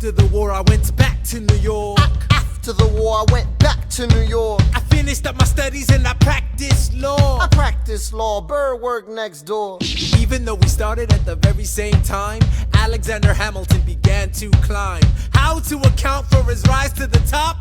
After the war I went back to New York. After the war I went back to New York. I finished up my studies and I practiced law. I practiced law, Burr worked next door. Even though we started at the very same time, Alexander Hamilton began to climb. How to account for his rise to the top?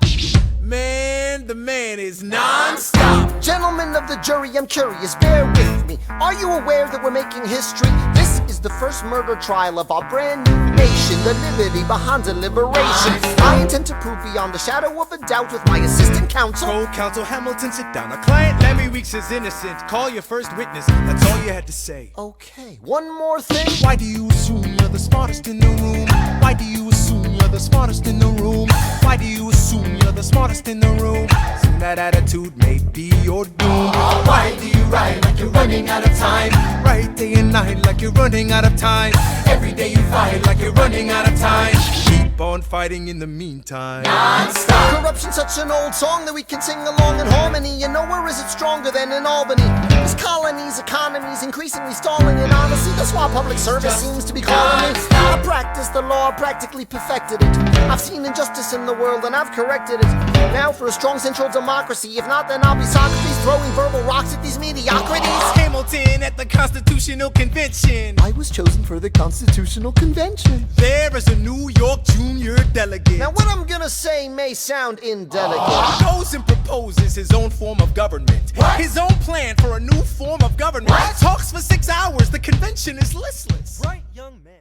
Man, the man is non-stop. Gentlemen of the jury, I'm curious, bear with me. Are you aware that we're making history? This is the first murder trial of our brand new nation, the liberty behind deliberation. I intend to prove beyond the shadow of a doubt with my assistant counsel. Co-counsel Hamilton, sit down. Our client Lemmy Weeks is innocent. Call your first witness, that's all you had to say. Okay, one more thing. Why do you assume you're the smartest in the room? Why do you assume you're the smartest in the room? Why do you assume you're the smartest in the room? Soon that attitude may be your doom. Why do you write like you're running out of time? Write day and night like you're running out of time. Every day you fight like you're running out of time. Keep on fighting in the meantime. Non-stop. Corruption's such an old song that we can sing along in harmony. And nowhere is it stronger than in Albany. This colony's economy's increasingly stalling, and honestly, that's why public service seems to be calling me. I practiced the law, practically perfected it. I've seen injustice in the world and I've corrected it. Now for a strong central democracy. If not, then I'll be Socrates throwing verbal rocks at these mediocrities. Hamilton at the Constitutional Convention. I was chosen for the Constitutional Convention. There is a New York junior delegate. Now what I'm gonna say may sound indelicate. Goes and proposes his own form of government. What? His own plan for a new form of government. What? Talks for 6 hours, the convention is listless. Right, young man.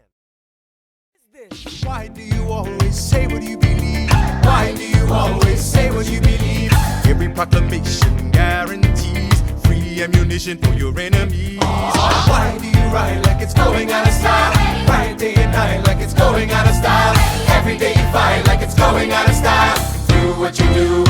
Why do you always say what you believe? Why do you always say what you believe? Every proclamation guarantees free ammunition for your enemies. Why do you write like it's going out of style? Write day and night like it's going out of style. Every day you fight like it's going out of style. Do what you do.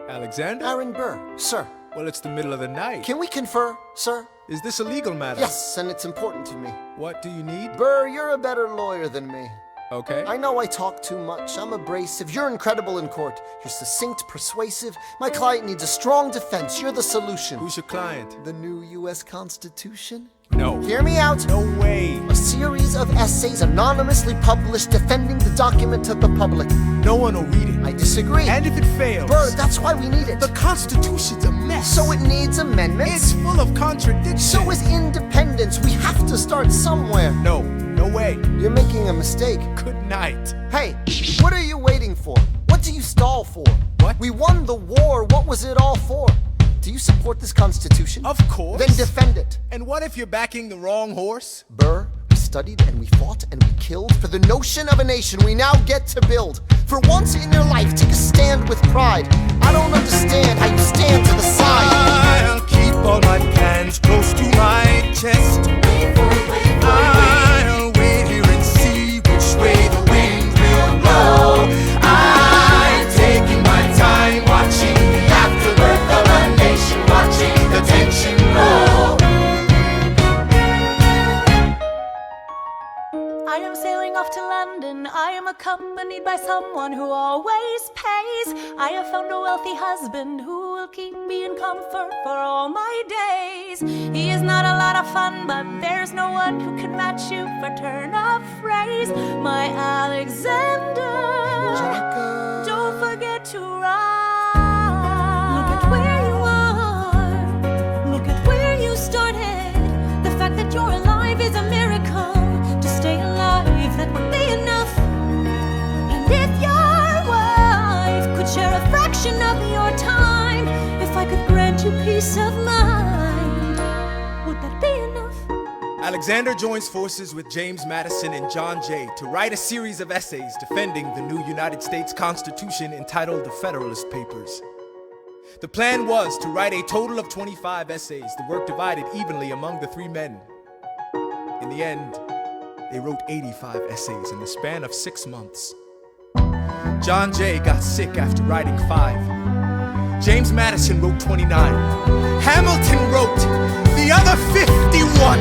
Alexander? Aaron Burr, sir. Well, it's the middle of the night. Can we confer, sir? Is this a legal matter? Yes, and it's important to me. What do you need? Burr, you're a better lawyer than me. Okay. I know I talk too much. I'm abrasive. You're incredible in court. You're succinct, persuasive. My client needs a strong defense. You're the solution. Who's your client? The new U.S. Constitution? No. Hear me out. No way. A series of essays anonymously published defending the document to the public. No one will read it. I disagree. And if it fails, Burr, that's why we need it. the Constitution's a mess. So it needs amendments. It's full of contradictions. So is independence. We have to start somewhere. No, no way. You're making a mistake. Good night. Hey, what are you waiting for? What do you stall for? What? We won the war. What was it all for? Do you support this Constitution? Of course. Then defend it. And what if you're backing the wrong horse? Burr, we studied and we fought and we killed for the notion of a nation we now get to build. For once in your life, take a stand with pride. I don't understand how you stand to the side. I'll keep all my plans close to my chest. I'll wait here and see which way the wind will blow. I'm taking my time watching the afterbirth of a nation, watching the tension grow. I am sailing off to London. I am accompanied by someone who always pays. I have found a wealthy husband who will keep me in comfort for all my days. He is not a lot of fun, but there's no one who can match you for turn of phrase. My Alexander, don't forget to rhyme. Look at where you are. Look at where you started. The fact that you're alive is a miracle. To stay alive, that would be enough. And if your wife could share a fraction of your time, if I could grant you peace of mind, would that be enough? Alexander joins forces with James Madison and John Jay to write a series of essays defending the new United States Constitution entitled the Federalist Papers. The plan was to write a total of 25 essays, the work divided evenly among the three men. In the end, they wrote 85 essays in the span of 6 months. John Jay got sick after writing 5. James Madison wrote 29. Hamilton wrote the other 51.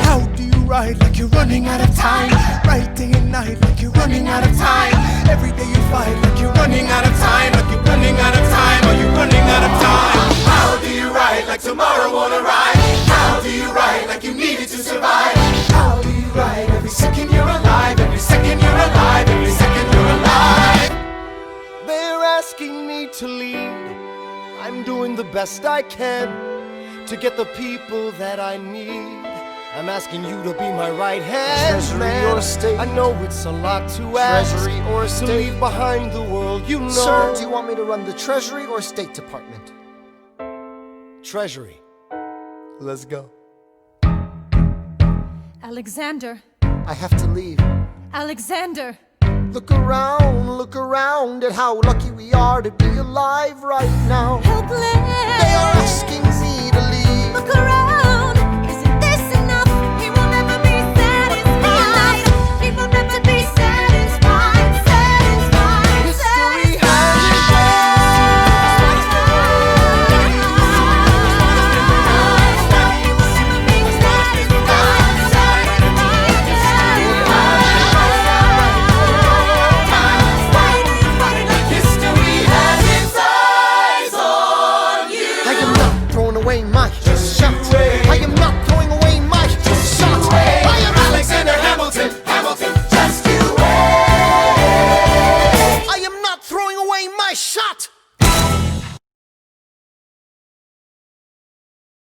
How do you write like you're running out of time? Write day and night like you're running out of time. Every day you fight like you're running out of time. Like you're running out of time. Are you running out of time? How do you write like tomorrow won't arrive? How do you write like you needed to survive? How do you write every second you're alive? best I can to get the people that I need. I'm asking you to be my right hand, Treasury man. or state? I know it's a lot to ask. Treasury or to state? leave behind the world, you know. Sir, do you want me to run the Treasury or State Department? Treasury. Let's go. Alexander, I have to leave. Alexander. Look around at how lucky we are to be alive right now. Helpless. They are asking me to leave. Look around.